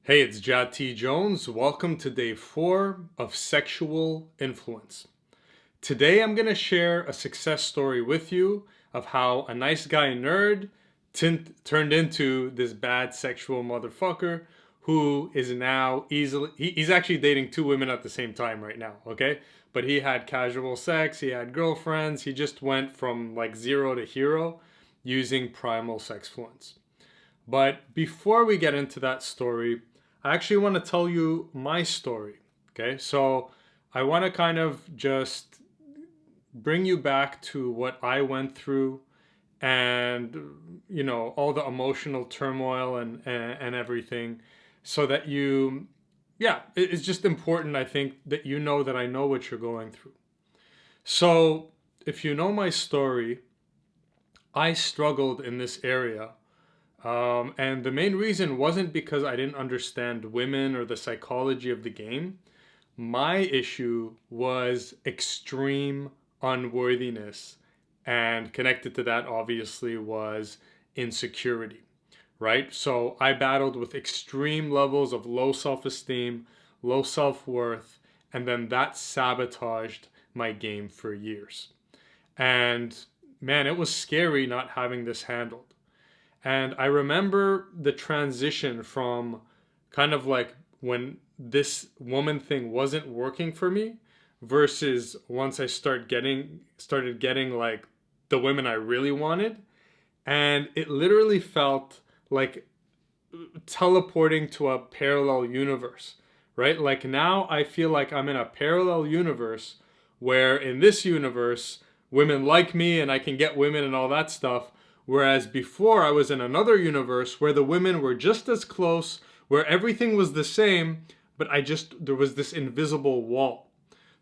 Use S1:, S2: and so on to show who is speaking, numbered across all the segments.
S1: Hey, it's Jad T. Jones. Welcome to day 4 of Sexual Influence. Today I'm going to share a success story with you of how a nice guy nerd turned into this bad sexual motherfucker who is now he's actually dating two women at the same time right now, okay? But he had casual sex, he had girlfriends, he just went from like zero to hero using primal sex fluence. But before we get into that story, I actually want to tell you my story. Okay, so I want to kind of just bring you back to what I went through and all the emotional turmoil and everything so that it's just important, I think, that you know that I know what you're going through. So if you know my story, I struggled in this area. And the main reason wasn't because I didn't understand women or the psychology of the game. My issue was extreme unworthiness. And connected to that, obviously, was insecurity, right? So I battled with extreme levels of low self esteem, low self worth, and then that sabotaged my game for years. And man, it was scary not having this handled. And I remember the transition from kind of like when this woman thing wasn't working for me versus once I started getting like the women I really wanted. And it literally felt like teleporting to a parallel universe, right? Like now I feel like I'm in a parallel universe where in this universe, women like me and I can get women and all that stuff. Whereas before I was in another universe where the women were just as close, where everything was the same, but there was this invisible wall.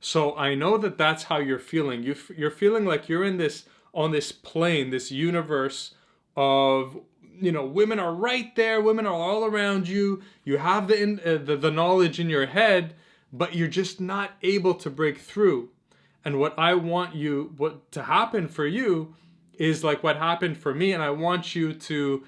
S1: So I know that that's how you're feeling. You're feeling like you're in this on this plane, this universe of women are right there, women are all around you. You have the knowledge in your head, but you're just not able to break through. And what to happen for you is like what happened for me, and I want you to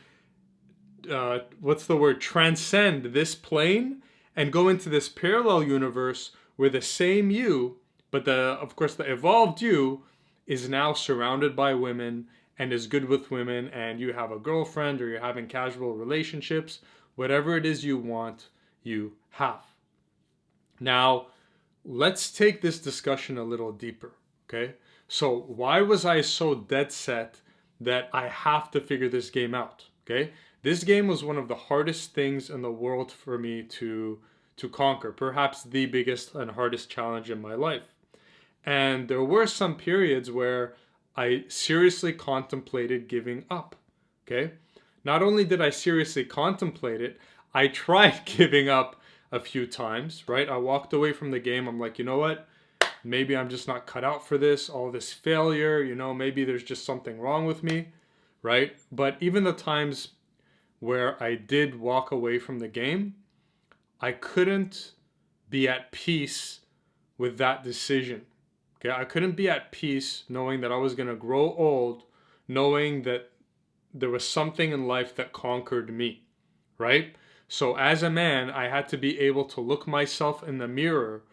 S1: what's the word, transcend this plane and go into this parallel universe where the same you, but of course the evolved you, is now surrounded by women and is good with women, and you have a girlfriend or you're having casual relationships. Whatever it is you want, you have. Now let's take this discussion a little deeper. Okay, so why was I so dead set that I have to figure this game out? Okay, this game was one of the hardest things in the world for me to conquer, perhaps the biggest and hardest challenge in my life. And there were some periods where I seriously contemplated giving up. Okay, not only did I seriously contemplate it, I tried giving up a few times, right? I walked away from the game. I'm like, you know what? Maybe I'm just not cut out for this, all this failure, maybe there's just something wrong with me, right? But even the times where I did walk away from the game, I couldn't be at peace with that decision. Okay, I couldn't be at peace knowing that I was going to grow old, knowing that there was something in life that conquered me, right? So as a man, I had to be able to look myself in the mirror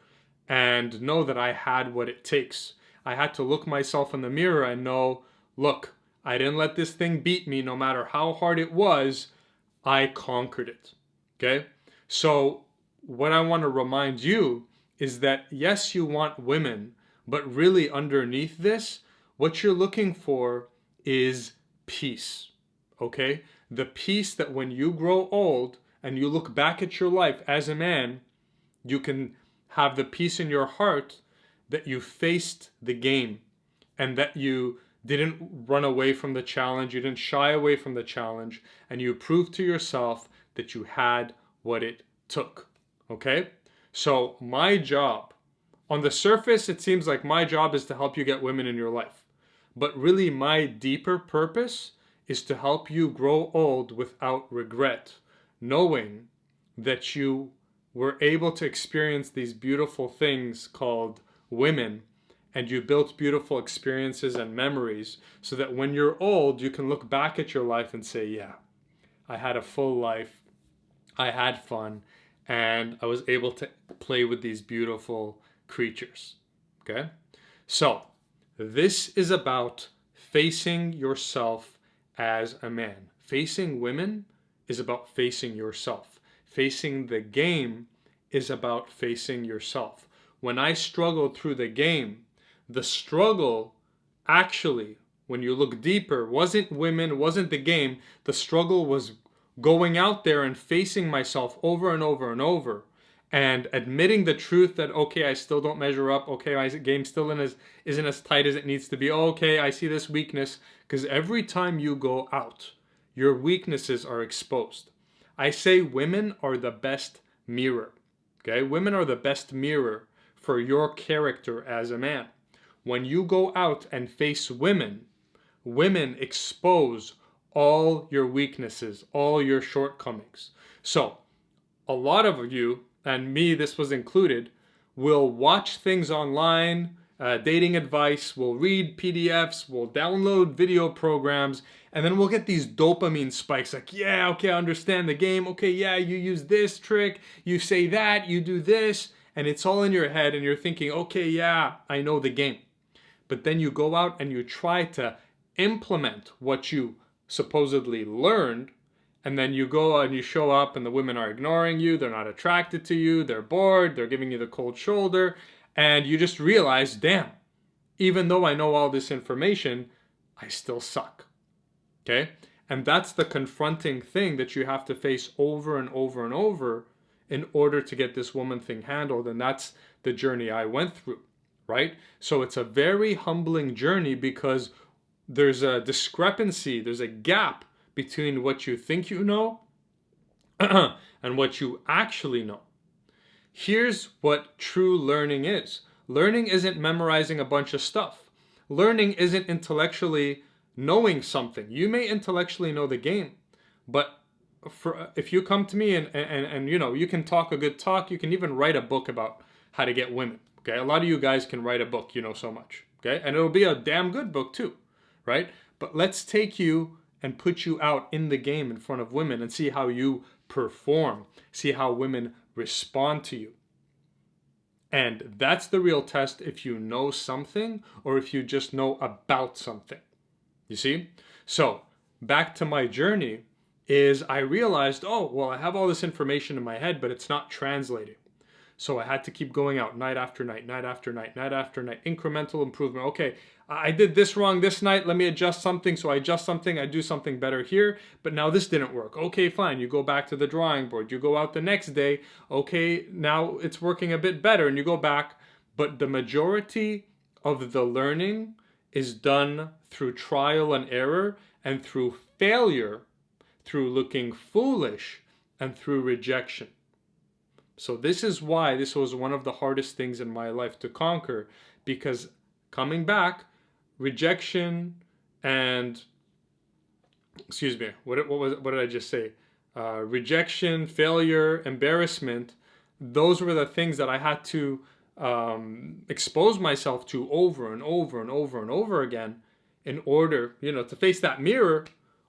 S1: and know that I had what it takes. I had to look myself in the mirror and know, look, I didn't let this thing beat me no matter how hard it was. I conquered it. Okay? So, what I want to remind you is that yes, you want women, but really underneath this, what you're looking for is peace. Okay? The peace that when you grow old and you look back at your life as a man, you can have the peace in your heart that you faced the game and that you didn't run away from the challenge, you didn't shy away from the challenge, and you proved to yourself that you had what it took. Okay? So, my job, on the surface, it seems like my job is to help you get women in your life. But really, my deeper purpose is to help you grow old without regret, knowing that you were able to experience these beautiful things called women, and you built beautiful experiences and memories so that when you're old, you can look back at your life and say, yeah, I had a full life. I had fun, and I was able to play with these beautiful creatures. Okay? So, this is about facing yourself as a man. Facing women is about facing yourself. Facing the game is about facing yourself. When I struggled through the game, the struggle actually, when you look deeper, wasn't women, wasn't the game. The struggle was going out there and facing myself over and over and over and admitting the truth that, okay, I still don't measure up. Okay, my game still isn't as tight as it needs to be. Okay, I see this weakness. Because every time you go out, your weaknesses are exposed. I say women are the best mirror. Okay, women are the best mirror for your character as a man. When you go out and face women, women expose all your weaknesses, all your shortcomings. So, a lot of you, and me, this was included, will watch things online, dating advice, we'll read PDFs, we'll download video programs, and then we'll get these dopamine spikes like, yeah, okay, I understand the game. Okay, yeah, you use this trick, you say that, you do this, and it's all in your head, and you're thinking, okay, yeah, I know the game. But then you go out and you try to implement what you supposedly learned, and then you go and you show up and the women are ignoring you, they're not attracted to you, they're bored, they're giving you the cold shoulder, and you just realize, damn, even though I know all this information, I still suck. Okay? And that's the confronting thing that you have to face over and over and over in order to get this woman thing handled. And that's the journey I went through, right? So it's a very humbling journey because there's a discrepancy, there's a gap between what you think you know and what you actually know. Here's what true learning is. Learning isn't memorizing a bunch of stuff. Learning isn't intellectually knowing something. You may intellectually know the game, but if you come to me and you know, you can talk a good talk, you can even write a book about how to get women. Okay, a lot of you guys can write a book, you know so much. Okay, and it'll be a damn good book too, right? But let's take you and put you out in the game in front of women and see how you perform, see how women respond to you. And that's the real test, if you know something or if you just know about something. You see? So back to my journey is I realized, oh, well, I have all this information in my head, but it's not translating. So I had to keep going out night after night, night after night, night after night, incremental improvement. Okay, I did this wrong this night. Let me adjust something. So I adjust something. I do something better here. But now this didn't work. Okay, fine. You go back to the drawing board. You go out the next day. Okay, now it's working a bit better. And you go back. But the majority of the learning is done through trial and error and through failure, through looking foolish, and through rejection. So this is why this was one of the hardest things in my life to conquer, because coming back, rejection and, what did I just say? Rejection, failure, embarrassment, those were the things that I had to expose myself to over and over and over and over again in order, to face that mirror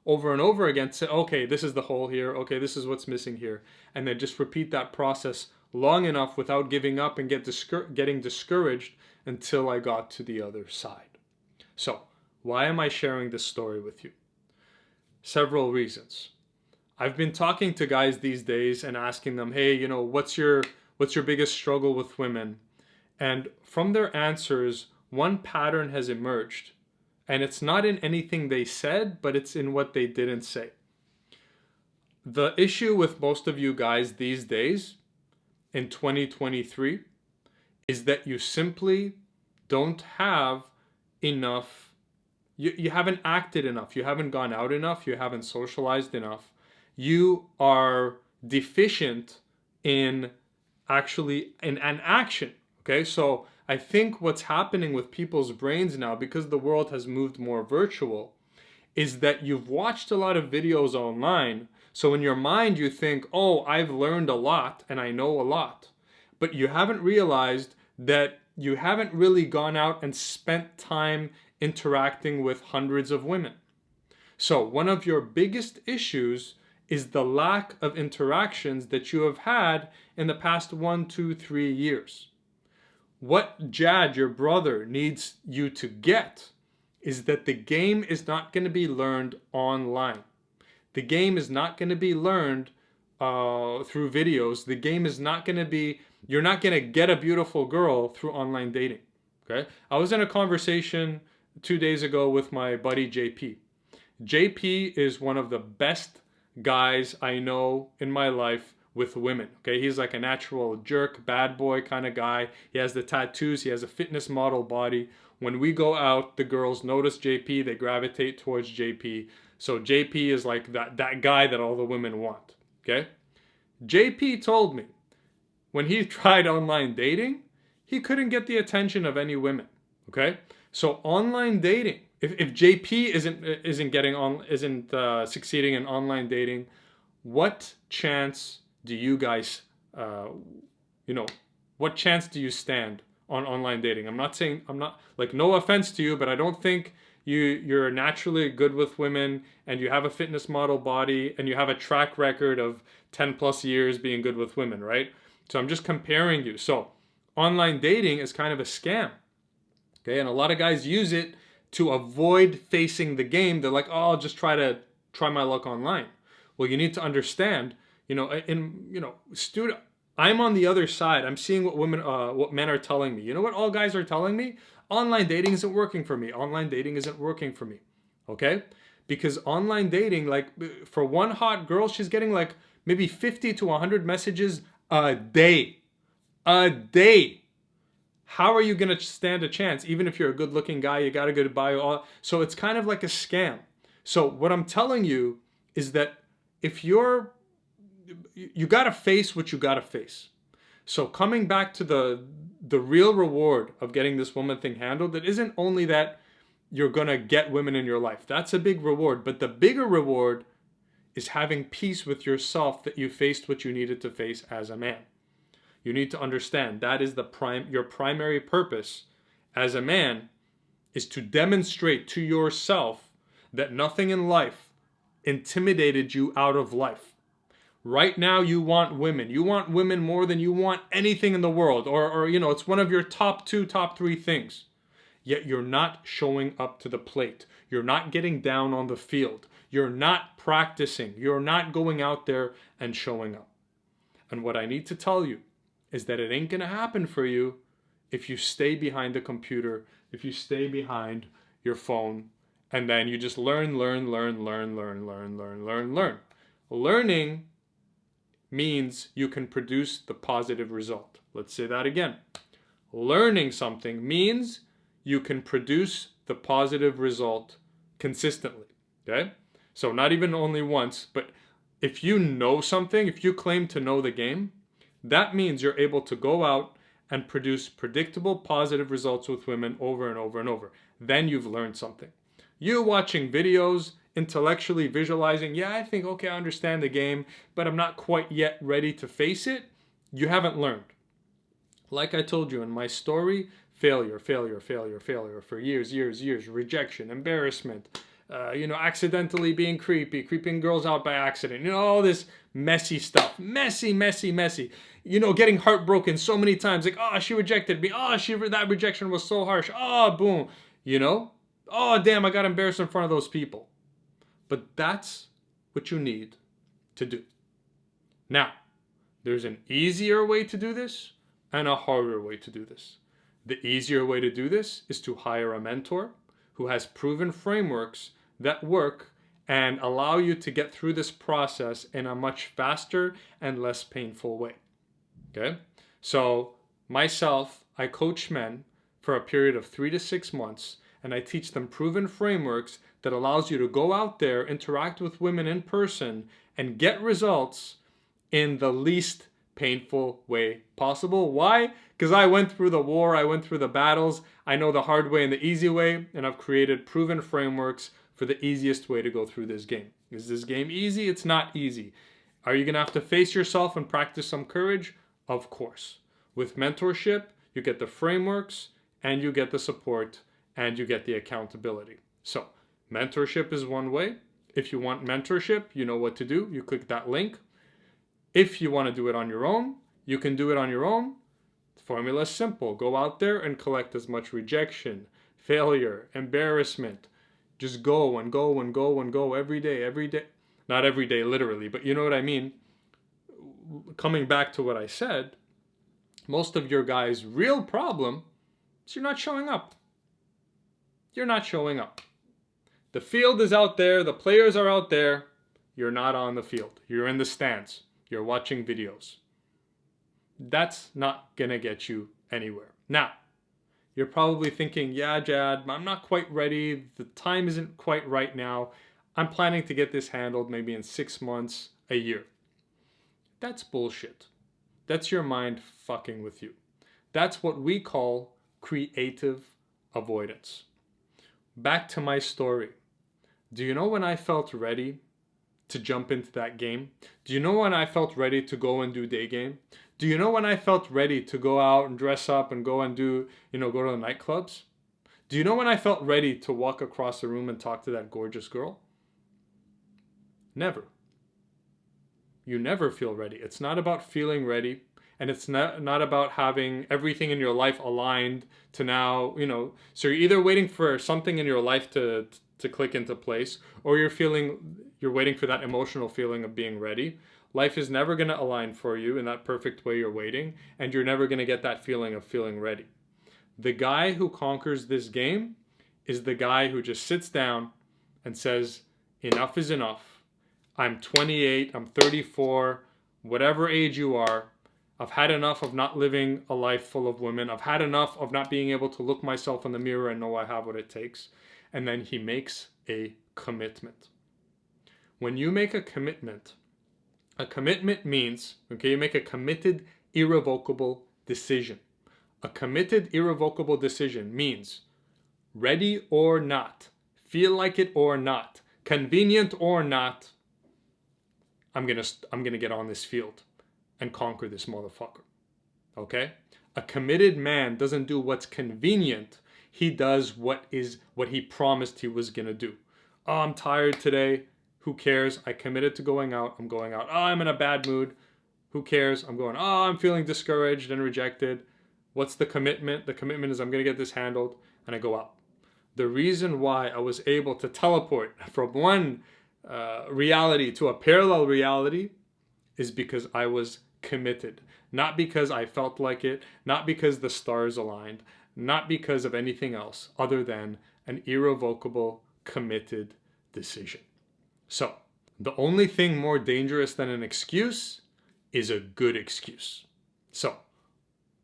S1: over and over again, to say, okay, this is the hole here, okay, this is what's missing here, and then just repeat that process long enough without giving up and getting discouraged until I got to the other side. So, why am I sharing this story with you? Several reasons. I've been talking to guys these days and asking them, hey, what's your biggest struggle with women? And from their answers, one pattern has emerged. And it's not in anything they said, but it's in what they didn't say. The issue with most of you guys these days, in 2023, is that you simply don't have enough, you haven't acted enough, you haven't gone out enough, you haven't socialized enough. You are deficient in an action, okay? So I think what's happening with people's brains now, because the world has moved more virtual, is that you've watched a lot of videos online. So in your mind, you think, oh, I've learned a lot and I know a lot. But you haven't realized that you haven't really gone out and spent time interacting with hundreds of women. So one of your biggest issues is the lack of interactions that you have had in the past 1, 2, 3 years. What Jad, your brother, needs you to get is that the game is not going to be learned online. The game is not going to be learned through videos. The game is not going to be, you're not going to get a beautiful girl through online dating. Okay? I was in a conversation 2 days ago with my buddy JP. JP is one of the best guys I know in my life with women. Okay, he's like a natural jerk, bad boy kind of guy. He has the tattoos, he has a fitness model body. When we go out, the girls notice JP, they gravitate towards JP. So JP is like that guy that all the women want. Okay? JP told me when he tried online dating, he couldn't get the attention of any women. Okay? So online dating, if JP isn't succeeding in online dating, what chance do you guys, what chance do you stand on online dating? I'm not, like, no offense to you, but I don't think you're naturally good with women, and you have a fitness model body, and you have a track record of 10 plus years being good with women, right? So I'm just comparing you. So online dating is kind of a scam. Okay, and a lot of guys use it to avoid facing the game. They're like, oh, I'll just try my luck online. Well, you need to understand, I'm on the other side. I'm seeing what men are telling me. You know what all guys are telling me? Online dating isn't working for me. Online dating isn't working for me. Okay? Because online dating, like, for one hot girl, she's getting like maybe 50 to 100 messages a day. A day. How are you going to stand a chance? Even if you're a good looking guy, you got a good bio. So it's kind of like a scam. So what I'm telling you is that if you got to face what you got to face. So coming back to the real reward of getting this woman thing handled, it isn't only that you're going to get women in your life. That's a big reward. But the bigger reward is having peace with yourself that you faced what you needed to face as a man. You need to understand that is your primary purpose as a man is to demonstrate to yourself that nothing in life intimidated you out of life. Right now you want women. You want women more than you want anything in the world, or it's one of your top 2, top 3 things. Yet you're not showing up to the plate. You're not getting down on the field. You're not practicing. You're not going out there and showing up. And what I need to tell you is that it ain't going to happen for you if you stay behind the computer, if you stay behind your phone, and then you just learn. Learning means you can produce the positive result. Let's say that again. Learning something means you can produce the positive result consistently. Okay? So not even only once, but if you know something, if you claim to know the game, that means you're able to go out and produce predictable positive results with women over and over and over. Then you've learned something. You watching videos, intellectually visualizing, yeah, I think, okay, I understand the game, but I'm not quite yet ready to face it. You haven't learned. Like I told you in my story, failure for years, rejection, embarrassment, accidentally being creeping girls out by accident, all this messy stuff, messy, getting heartbroken so many times, like, oh, she rejected me, oh, that rejection was so harsh, oh, boom, oh, damn, I got embarrassed in front of those people. But that's what you need to do. Now, there's an easier way to do this and a harder way to do this. The easier way to do this is to hire a mentor who has proven frameworks that work and allow you to get through this process in a much faster and less painful way. Okay? So myself, I coach men for a period of 3 to 6 months, and I teach them proven frameworks that allows you to go out there, interact with women in person, and get results in the least painful way possible. Why? Because I went through the war, I went through the battles, I know the hard way and the easy way, and I've created proven frameworks for the easiest way to go through this game. Is this game easy? It's not easy. Are you going to have to face yourself and practice some courage? Of course. With mentorship, you get the frameworks, and you get the support, and you get the accountability. So, mentorship is one way. If you want mentorship, you know what to do. You click that link. If you want to do it on your own, you can do it on your own. The formula is simple. Go out there and collect as much rejection, failure, embarrassment. Just go and go and go and go every day, every day. Not every day, literally, but you know what I mean. Coming back to what I said, most of your guys' real problem is you're not showing up. You're not showing up. The field is out there. The players are out there. You're not on the field. You're in the stands. You're watching videos. That's not going to get you anywhere. Now, you're probably thinking, yeah, Jad, I'm not quite ready. The time isn't quite right now. I'm planning to get this handled maybe in 6 months, a year. That's bullshit. That's your mind fucking with you. That's what we call creative avoidance. Back to my story. Do you know when I felt ready to jump into that game? Do you know when I felt ready to go and do day game? Do you know when I felt ready to go out and dress up and go and do, go to the nightclubs? Do you know when I felt ready to walk across the room and talk to that gorgeous girl? Never. You never feel ready. It's not about feeling ready, and it's not about having everything in your life aligned to now, so you're either waiting for something in your life to click into place, or you're waiting for that emotional feeling of being ready. Life is never going to align for you in that perfect way you're waiting, and you're never going to get that feeling of feeling ready. The guy who conquers this game is the guy who just sits down and says, enough is enough. I'm 28, I'm 34, whatever age you are. I've had enough of not living a life full of women. I've had enough of not being able to look myself in the mirror and know I have what it takes. And then he makes a commitment. When you make a commitment means, you make a committed, irrevocable decision. A committed, irrevocable decision means ready or not, feel like it or not, convenient or not, I'm gonna get on this field and conquer this motherfucker. Okay? A committed man doesn't do what's convenient. He does what he promised he was gonna do. Oh, I'm tired today. Who cares? I committed to going out. I'm going out. Oh, I'm in a bad mood. Who cares? I'm going. Oh, I'm feeling discouraged and rejected. What's the commitment? The commitment is I'm gonna get this handled, and I go out. The reason why I was able to teleport from one reality to a parallel reality is because I was committed. Not because I felt like it, not because the stars aligned, not because of anything else other than an irrevocable, committed decision. So, the only thing more dangerous than an excuse is a good excuse. So,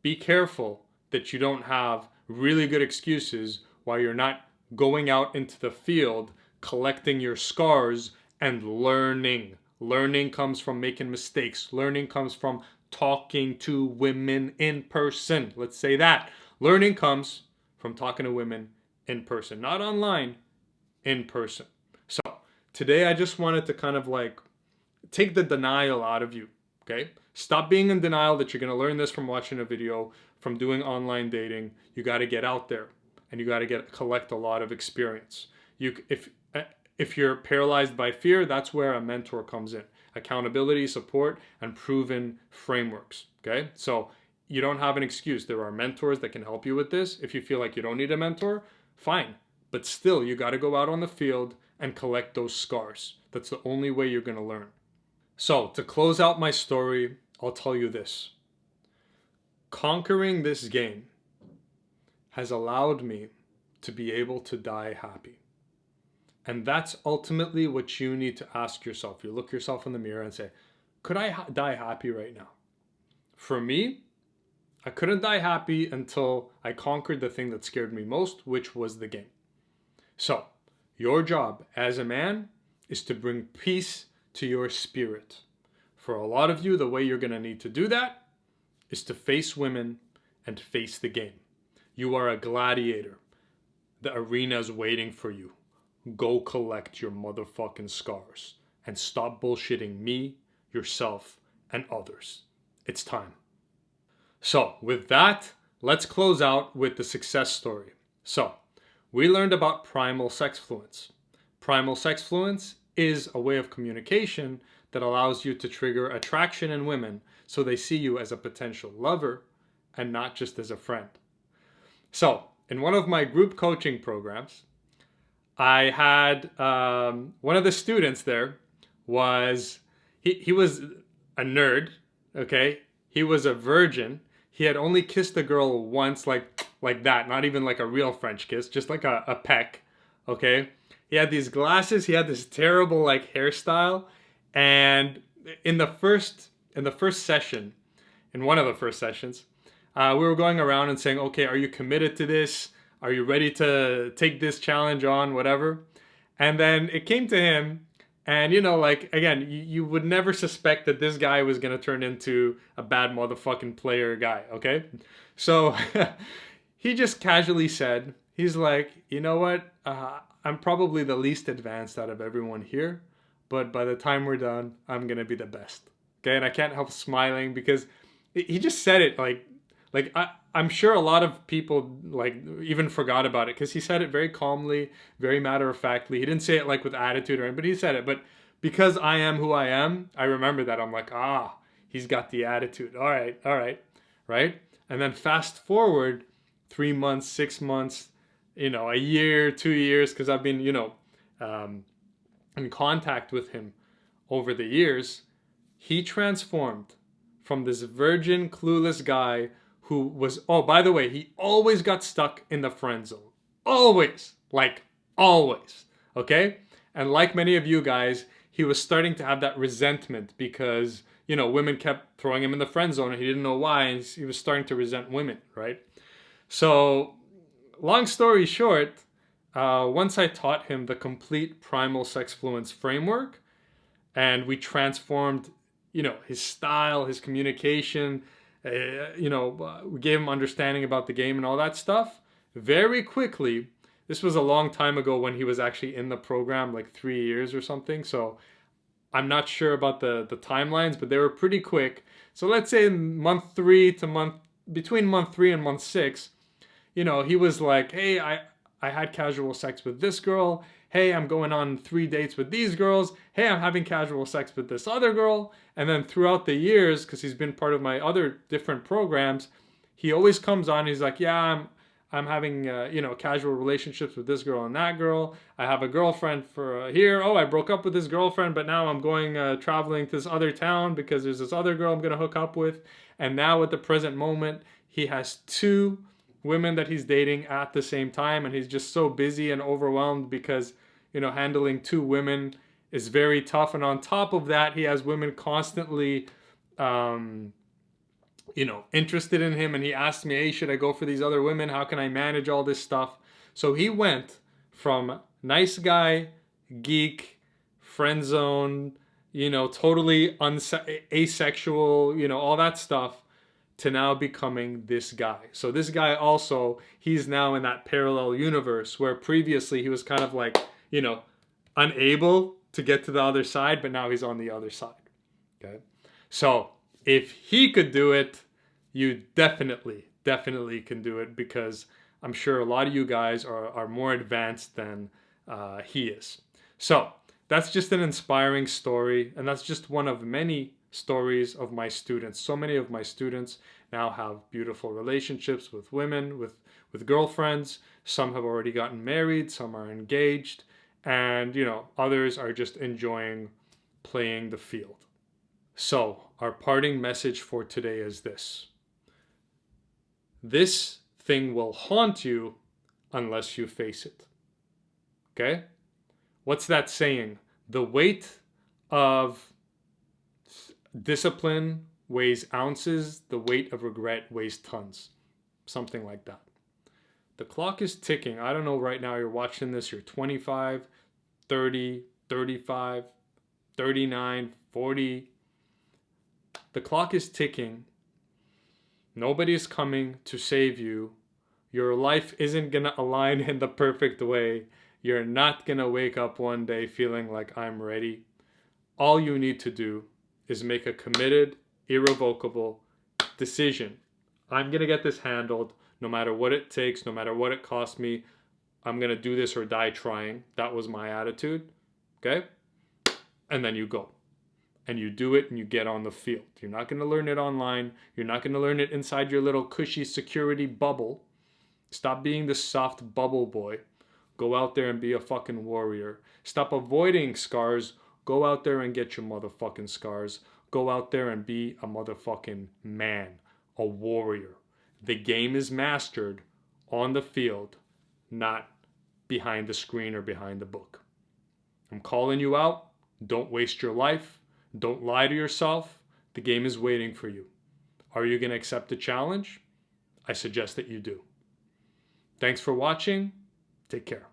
S1: be careful that you don't have really good excuses while you're not going out into the field, collecting your scars and learning. Learning comes from making mistakes. Learning comes from talking to women in person. Let's say that. Learning comes from talking to women in person, not online, in person. So today I just wanted to kind of take the denial out of you, okay? Stop being in denial that you're going to learn this from watching a video, from doing online dating. You got to get out there and you got to collect a lot of experience. If you're paralyzed by fear, that's where a mentor comes in. Accountability, support, and proven frameworks, okay? So you don't have an excuse. There are mentors that can help you with this. If you feel like you don't need a mentor, fine. But still, you got to go out on the field and collect those scars. That's the only way you're going to learn. So to close out my story, I'll tell you this. Conquering this game has allowed me to be able to die happy. And that's ultimately what you need to ask yourself. You look yourself in the mirror and say, could I die happy right now? For me, I couldn't die happy until I conquered the thing that scared me most, which was the game. So, your job as a man is to bring peace to your spirit. For a lot of you, the way you're going to need to do that is to face women and face the game. You are a gladiator. The arena is waiting for you. Go collect your motherfucking scars and stop bullshitting me, yourself, and others. It's time. So, with that, let's close out with the success story. So, we learned about primal sex fluence. Primal sex fluence is a way of communication that allows you to trigger attraction in women so they see you as a potential lover and not just as a friend. So, in one of my group coaching programs, I had one of the students there was he was a nerd, okay? He was a virgin. He had only kissed a girl once, like that, not even like a real French kiss, just like a peck, okay? He had these glasses. He had this terrible like hairstyle, and in the first session, in one of the first sessions, we were going around and saying, okay, are you committed to this? Are you ready to take this challenge on, whatever? And then it came to him, and like, again, you would never suspect that this guy was going to turn into a bad motherfucking player guy, okay? So he just casually said, he's like, you know what? I'm probably the least advanced out of everyone here, but by the time we're done, I'm going to be the best. Okay? And I can't help smiling because he just said it like I'm sure a lot of people like even forgot about it because he said it very calmly, very matter-of-factly. He didn't say it like with attitude or anything, but he said it. But because I am who I am, I remember that. I'm like, he's got the attitude. All right, right? And then fast forward 3 months, 6 months, a year, 2 years, because I've been, in contact with him over the years. He transformed from this virgin, clueless guy who was, oh, by the way, he always got stuck in the friend zone. Always. Like, always. Okay? And like many of you guys, he was starting to have that resentment because, women kept throwing him in the friend zone and he didn't know why, and he was starting to resent women, right? So, long story short, once I taught him the complete primal sex fluence framework, and we transformed, his style, his communication, we gave him understanding about the game and all that stuff. Very quickly, this was a long time ago when he was actually in the program, like 3 years or something. So I'm not sure about the timelines, but they were pretty quick. So let's say between month 3 and month 6, he was like, hey, I had casual sex with this girl. Hey, I'm going on 3 dates with these girls. Hey, I'm having casual sex with this other girl. And then throughout the years, because he's been part of my other different programs, he always comes on. He's like, yeah, I'm having casual relationships with this girl and that girl. I have a girlfriend for here. Oh, I broke up with this girlfriend, but now I'm going traveling to this other town because there's this other girl I'm going to hook up with. And now at the present moment, he has 2 women that he's dating at the same time, and he's just so busy and overwhelmed because handling 2 women is very tough. And on top of that, he has women constantly interested in him, and he asked me, hey, should I go for these other women? How can I manage all this stuff? So he went from nice guy, geek, friend zone, totally asexual, all that stuff, to now becoming this guy. So this guy also, he's now in that parallel universe where previously he was kind of like, unable to get to the other side, but now he's on the other side. Okay. So if he could do it, you definitely can do it, because I'm sure a lot of you guys are more advanced than he is. So that's just an inspiring story, and that's just one of many stories of my students. So many of my students now have beautiful relationships with women, with girlfriends. Some have already gotten married, some are engaged, and others are just enjoying playing the field. So our parting message for today is this: this thing will haunt you unless you face it. Okay? What's that saying? The weight of discipline weighs ounces, the weight of regret weighs tons. Something like that. The clock is ticking. I don't know, right now you're watching this, you're 25, 30, 35, 39, 40. The clock is ticking. Nobody's coming to save you. Your life isn't going to align in the perfect way. You're not going to wake up one day feeling like I'm ready. All you need to do is make a committed, irrevocable decision. I'm going to get this handled no matter what it takes, no matter what it costs me. I'm going to do this or die trying. That was my attitude. Okay? and then you go. And you do it and you get on the field. You're not going to learn it online. You're not going to learn it inside your little cushy security bubble. Stop being the soft bubble boy. Go out there and be a fucking warrior. Stop avoiding scars. Go out there and get your motherfucking scars. Go out there and be a motherfucking man, a warrior. The game is mastered on the field, not behind the screen or behind the book. I'm calling you out. Don't waste your life. Don't lie to yourself. The game is waiting for you. Are you going to accept the challenge? I suggest that you do. Thanks for watching. Take care.